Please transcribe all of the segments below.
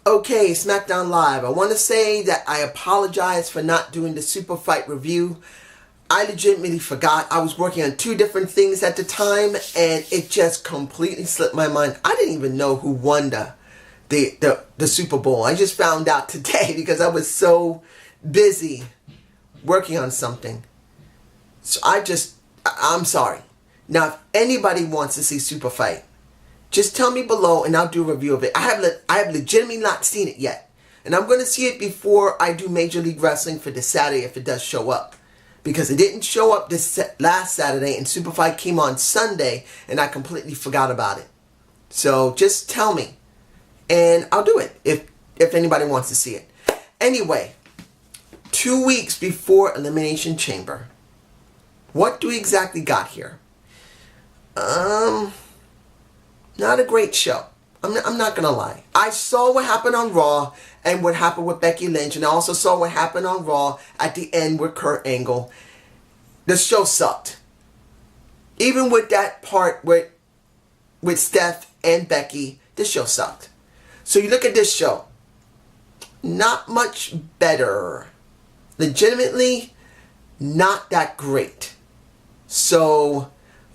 Okay, Smackdown Live. I want to say that I apologize for not doing the Super Fight review. I legitimately forgot. I was working on two different things at the time, and it just completely slipped my mind. I didn't even know who won the Super Bowl. I just found out today because I was so busy working on something. So I'm sorry. Now, if anybody wants to see Super Fight, just tell me below and I'll do a review of it. I have legitimately not seen it yet. And I'm going to see it before I do Major League Wrestling for this Saturday if it does show up. Because it didn't show up this last Saturday and Super Fight came on Sunday and I completely forgot about it. So just tell me and I'll do it if anybody wants to see it. Anyway, 2 weeks before Elimination Chamber, what do we exactly got here? Not a great show. I'm not gonna lie. I saw what happened on Raw and what happened with Becky Lynch, and I also saw what happened on Raw at the end with Kurt Angle. The show sucked. Even with that part with Steph and Becky, the show sucked. So you look at this show, not much better. Legitimately, not that great. So,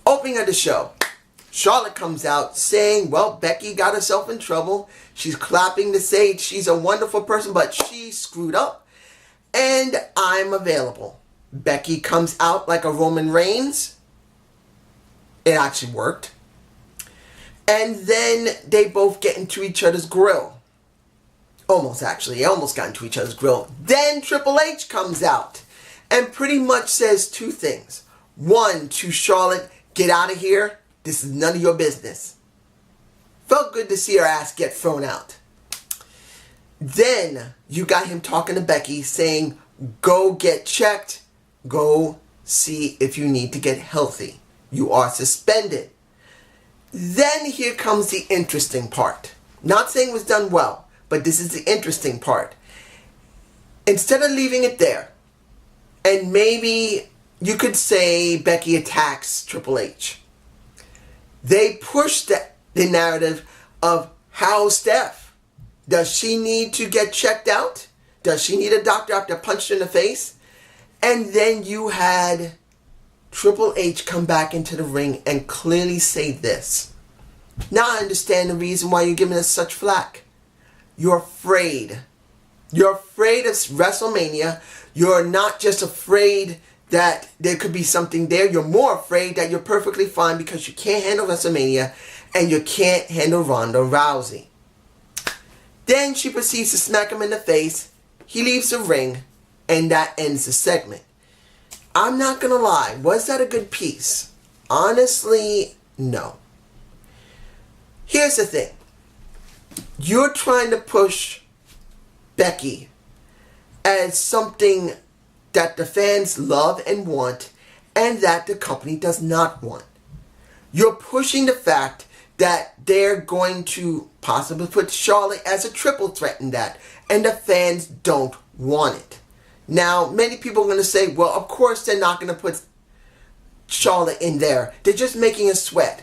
opening of the show, Charlotte comes out saying, well, Becky got herself in trouble. She's clapping to say she's a wonderful person, but she screwed up. And I'm available. Becky comes out like a Roman Reigns. It actually worked. And then they both get into each other's grill. Almost, actually. They almost got into each other's grill. Then Triple H comes out and pretty much says two things. One, to Charlotte, get out of here. This is none of your business. Felt good to see her ass get thrown out. Then you got him talking to Becky saying, go get checked. Go see if you need to get healthy. You are suspended. Then here comes the interesting part. Not saying it was done well, but this is the interesting part. Instead of leaving it there, and maybe you could say Becky attacks Triple H, they push the narrative of how Steph. Does she need to get checked out? Does she need a doctor after punched her in the face? And then you had Triple H come back into the ring and clearly say this. Now I understand the reason why you're giving us such flack. You're afraid. You're afraid of WrestleMania. You're not just afraid that there could be something there. You're more afraid that you're perfectly fine because you can't handle WrestleMania and you can't handle Ronda Rousey. Then she proceeds to smack him in the face. He leaves the ring and that ends the segment. I'm not gonna lie. Was that a good piece? Honestly, no. Here's the thing. You're trying to push Becky as something that the fans love and want, and that the company does not want. You're pushing the fact that they're going to possibly put Charlotte as a triple threat in that, and the fans don't want it. Now, many people are going to say, well, of course they're not going to put Charlotte in there. They're just making us sweat.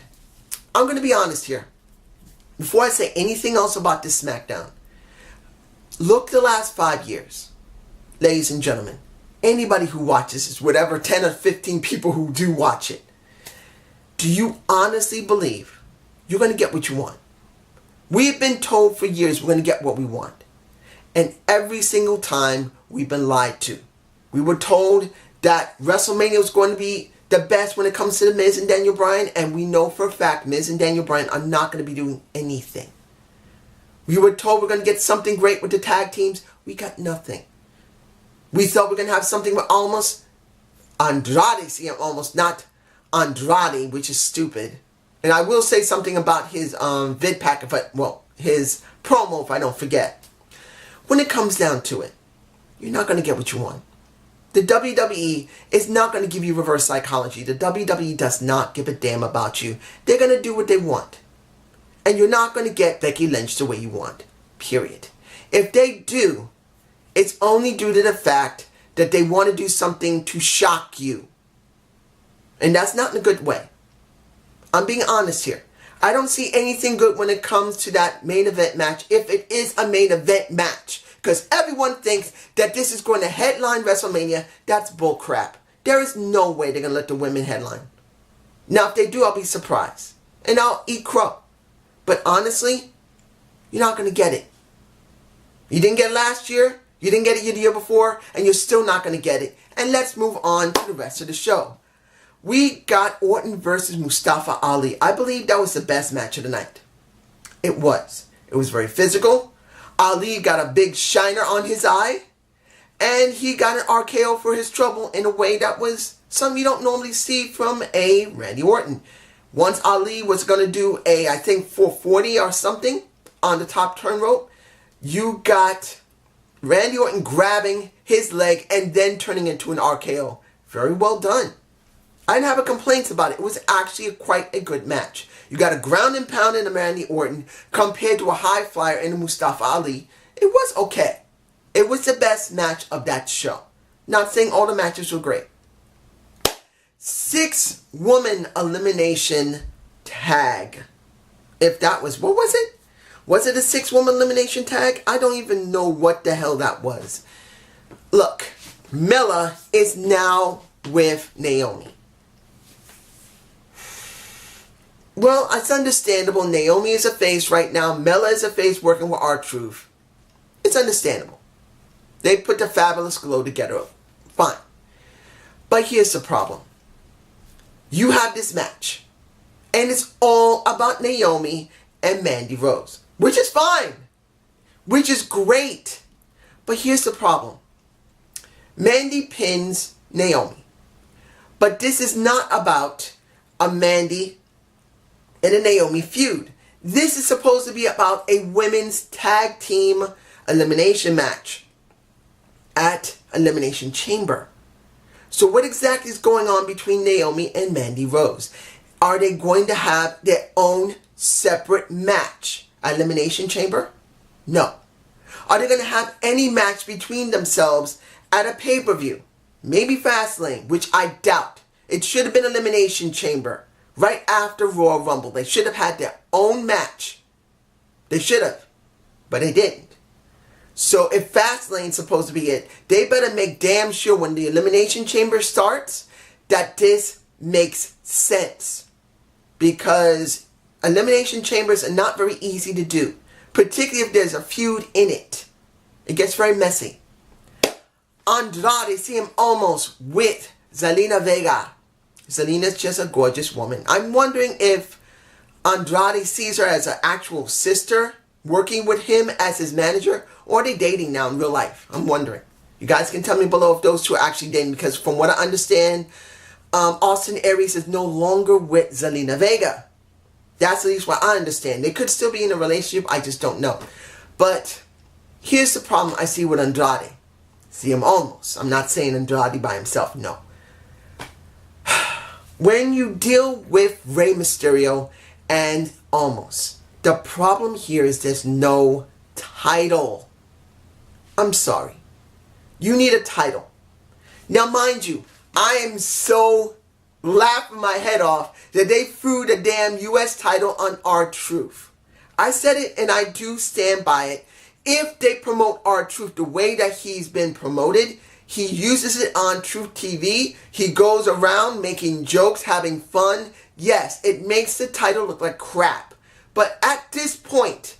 I'm going to be honest here. Before I say anything else about this SmackDown, look the last 5 years, ladies and gentlemen. Anybody who watches this, whatever 10 or 15 people who do watch it, do you honestly believe you're going to get what you want? We've been told for years we're going to get what we want. And every single time we've been lied to. We were told that WrestleMania was going to be the best when it comes to The Miz and Daniel Bryan. And we know for a fact Miz and Daniel Bryan are not going to be doing anything. We were told we're going to get something great with the tag teams. We got nothing. We thought we were going to have something with almost Andrade. See, almost not Andrade, which is stupid. And I will say something about his vid pack, his promo, if I don't forget. When it comes down to it, you're not going to get what you want. The WWE is not going to give you reverse psychology. The WWE does not give a damn about you. They're going to do what they want. And you're not going to get Becky Lynch the way you want. Period. If they do, it's only due to the fact that they want to do something to shock you. And that's not in a good way. I'm being honest here. I don't see anything good when it comes to that main event match, if it is a main event match. Because everyone thinks that this is going to headline WrestleMania. That's bullcrap. There is no way they're going to let the women headline. Now, if they do, I'll be surprised. And I'll eat crow. But honestly, you're not going to get it. You didn't get it last year. You didn't get it the year before. And you're still not going to get it. And let's move on to the rest of the show. We got Orton versus Mustafa Ali. I believe that was the best match of the night. It was. It was very physical. Ali got a big shiner on his eye. And he got an RKO for his trouble in a way that was something you don't normally see from a Randy Orton. Once Ali was going to do a, I think, 440 or something on the top turn rope, you got Randy Orton grabbing his leg and then turning into an RKO. Very well done. I didn't have a complaint about it. It was actually quite a good match. You got a ground and pound in a Randy Orton compared to a high flyer in a Mustafa Ali. It was okay. It was the best match of that show. Not saying all the matches were great. 6-woman elimination tag. If that was, what was it? Was it a 6-woman elimination tag? I don't even know what the hell that was. Look, Mella is now with Naomi. Well, it's understandable. Naomi is a face right now. Mella is a face working with R-Truth. It's understandable. They put the Fabulous Glow together. Fine. But here's the problem. You have this match. And it's all about Naomi and Mandy Rose. Which is fine. Which is great. But here's the problem. Mandy pins Naomi. But this is not about a Mandy and a Naomi feud. This is supposed to be about a women's tag team elimination match at Elimination Chamber. So what exactly is going on between Naomi and Mandy Rose? Are they going to have their own separate match at Elimination Chamber? No. Are they going to have any match between themselves at a pay-per-view? Maybe Fastlane, which I doubt. It should have been Elimination Chamber. Right after Royal Rumble. They should have had their own match. They should have. But they didn't. So if Fastlane's supposed to be it, they better make damn sure when the Elimination Chamber starts that this makes sense. Because Elimination Chambers are not very easy to do. Particularly if there's a feud in it. It gets very messy. Andrade, see him almost with Zelina Vega. Zelina's just a gorgeous woman. I'm wondering if Andrade sees her as an actual sister working with him as his manager, or are they dating now in real life? I'm wondering. You guys can tell me below if those two are actually dating, because from what I understand, Austin Aries is no longer with Zelina Vega. That's at least what I understand. They could still be in a relationship, I just don't know. But here's the problem I see with Andrade. See him almost. I'm not saying Andrade by himself, no. When you deal with Rey Mysterio and Almost, the problem here is there's no title. I'm sorry. You need a title. Now, mind you, I am so laughing my head off that they threw the damn US title on R-Truth. I said it and I do stand by it. If they promote R-Truth the way that he's been promoted, he uses it on Truth TV. He goes around making jokes, having fun. Yes, it makes the title look like crap. But at this point,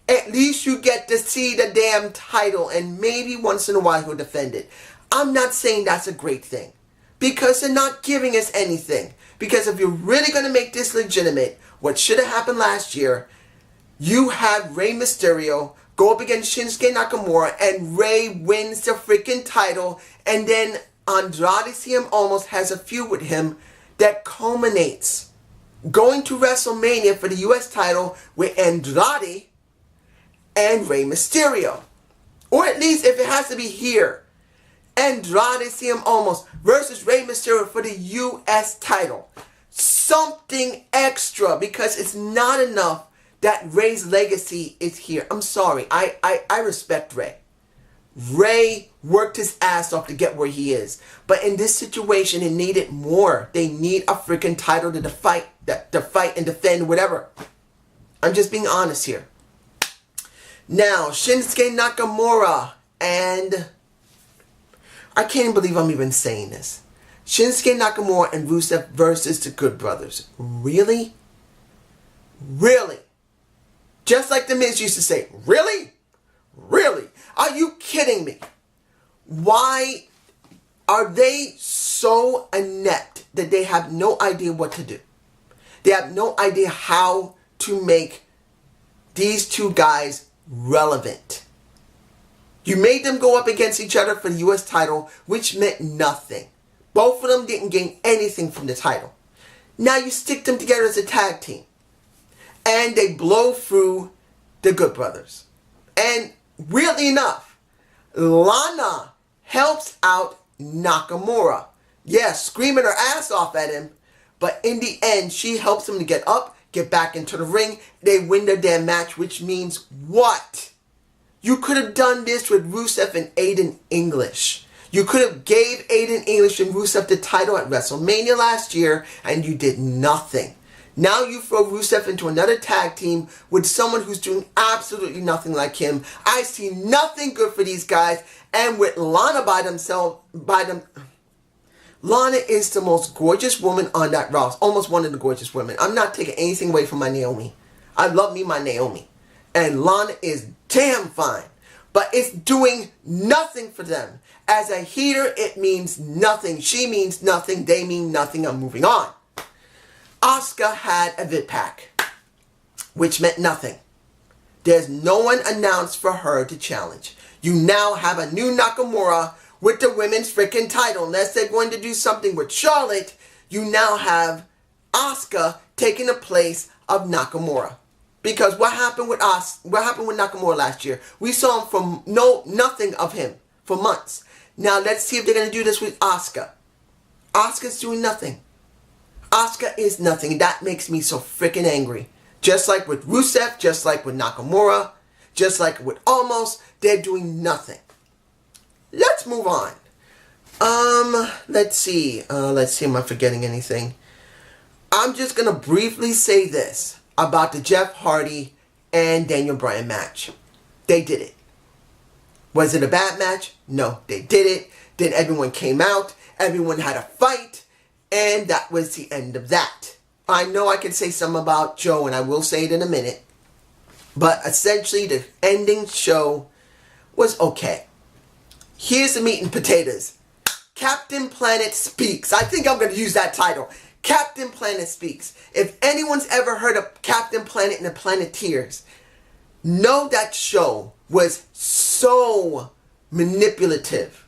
at least you get to see the damn title, and maybe once in a while he'll defend it. I'm not saying that's a great thing, because they're not giving us anything. Because if you're really going to make this legitimate, what should have happened last year, you have Rey Mysterio go up against Shinsuke Nakamura, and Rey wins the freaking title, and then Andrade CM almost has a feud with him that culminates going to WrestleMania for the US title with Andrade and Rey Mysterio. Or at least if it has to be here, Andrade CM almost versus Rey Mysterio for the US title. Something extra, because it's not enough that Rey's legacy is here. I'm sorry. I respect Rey. Ray worked his ass off to get where he is. But in this situation, it needed more. They need a freaking title to fight and defend, whatever. I'm just being honest here. Now, Shinsuke Nakamura and... I can't believe I'm even saying this. Shinsuke Nakamura and Rusev versus the Good Brothers. Really? Really? Just like The Miz used to say, really? Really? Are you kidding me? Why are they so inept that they have no idea what to do? They have no idea how to make these two guys relevant. You made them go up against each other for the U.S. title, which meant nothing. Both of them didn't gain anything from the title. Now you stick them together as a tag team. And they blow through the Good Brothers. And weirdly enough, Lana helps out Nakamura. Yeah, screaming her ass off at him. But in the end, she helps him to get up, get back into the ring. They win their damn match, which means what? You could have done this with Rusev and Aiden English. You could have gave Aiden English and Rusev the title at WrestleMania last year, and you did nothing. Now you throw Rusev into another tag team with someone who's doing absolutely nothing like him. I see nothing good for these guys. And with Lana Lana is the most gorgeous woman on that roster. Almost one of the gorgeous women. I'm not taking anything away from my Naomi. I love me my Naomi. And Lana is damn fine. But it's doing nothing for them. As a heater, it means nothing. She means nothing. They mean nothing. I'm moving on. Asuka had a vid pack, which meant nothing. There's no one announced for her to challenge. You now have a new Nakamura with the women's freaking title. Unless they're going to do something with Charlotte, you now have Asuka taking the place of Nakamura. Because what happened with Nakamura last year? We saw him from nothing of him for months. Now let's see if they're going to do this with Asuka. Asuka's doing nothing. Asuka is nothing. That makes me so freaking angry. Just like with Rusev, just like with Nakamura, just like with Almost, they're doing nothing. Let's move on. Let's see. Am I forgetting anything? I'm just going to briefly say this about the Jeff Hardy and Daniel Bryan match. They did it. Was it a bad match? No, they did it. Then everyone came out. Everyone had a fight. And that was the end of that. I know I can say something about Joe, and I will say it in a minute. But essentially, the ending show was okay. Here's the meat and potatoes. Captain Planet Speaks. I think I'm going to use that title. Captain Planet Speaks. If anyone's ever heard of Captain Planet and the Planeteers, know that show was so manipulative.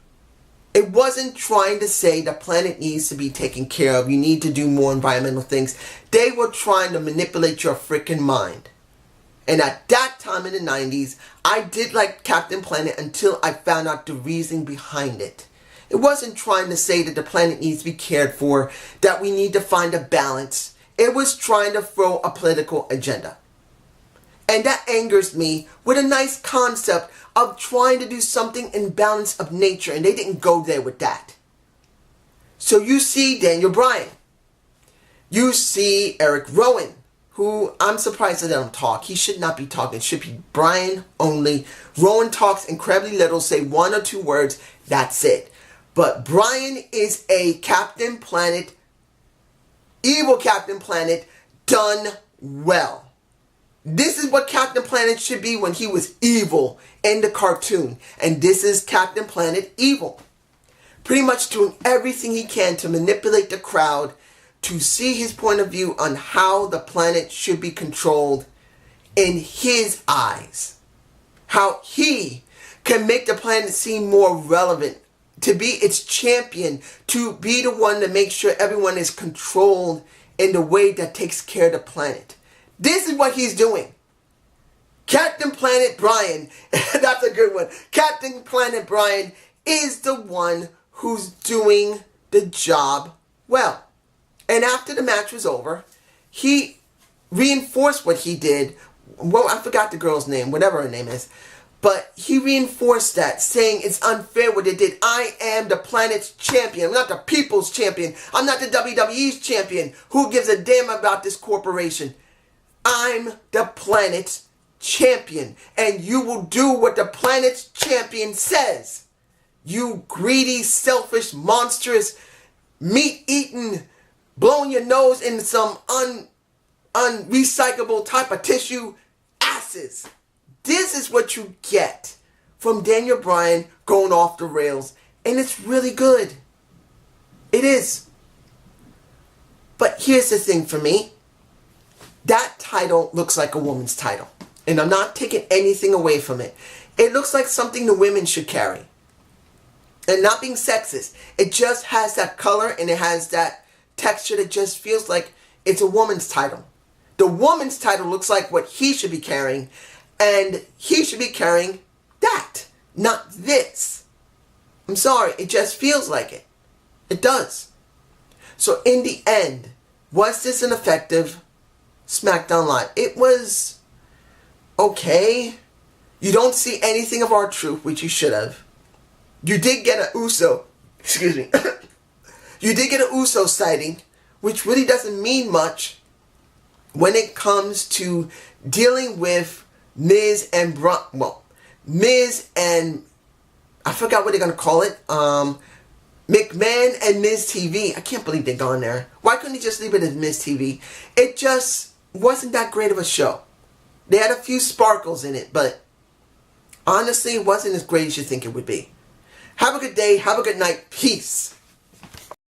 It wasn't trying to say the planet needs to be taken care of. You need to do more environmental things. They were trying to manipulate your freaking mind. And at that time in the 90s, I did like Captain Planet until I found out the reasoning behind it. It wasn't trying to say that the planet needs to be cared for, that we need to find a balance. It was trying to throw a political agenda. And that angers me with a nice concept of trying to do something in balance of nature. And they didn't go there with that. So you see Daniel Bryan. You see Eric Rowan, who I'm surprised that they don't talk. He should not be talking. It should be Bryan only. Rowan talks incredibly little, say one or two words. That's it. But Bryan is a Captain Planet, evil Captain Planet, done well. This is what Captain Planet should be when he was evil in the cartoon. And this is Captain Planet evil. Pretty much doing everything he can to manipulate the crowd to see his point of view on how the planet should be controlled in his eyes. How he can make the planet seem more relevant, to be its champion, to be the one to make sure everyone is controlled in the way that takes care of the planet. This is what he's doing. Captain Planet Bryan, that's a good one. Captain Planet Bryan is the one who's doing the job well. And after the match was over, he reinforced what he did. Well, I forgot the girl's name, whatever her name is. But he reinforced that, saying it's unfair what they did. I am the planet's champion. I'm not the people's champion. I'm not the WWE's champion. Who gives a damn about this corporation? I'm the planet's champion. And you will do what the planet's champion says. You greedy, selfish, monstrous, meat-eating, blowing your nose in some unrecyclable type of tissue asses. This is what you get from Daniel Bryan going off the rails. And it's really good. It is. But here's the thing for me. That title looks like a woman's title. And I'm not taking anything away from it. It looks like something the women should carry. And not being sexist. It just has that color and it has that texture that just feels like it's a woman's title. The woman's title looks like what he should be carrying. And he should be carrying that, not this. I'm sorry, it just feels like it. It does. So in the end, was this an effective Smackdown Live? It was okay. You don't see anything of R-Truth, which you should have. You did get an Uso, excuse me. You did get an Uso sighting, which really doesn't mean much when it comes to dealing with Miz and Miz and I forgot what they're gonna call it. McMahon and Miz TV. I can't believe they're gone there. Why couldn't he just leave it as Miz TV? It just wasn't that great of a show. They had a few sparkles in it, but honestly, it wasn't as great as you think it would be. Have a good day. Have a good night. Peace.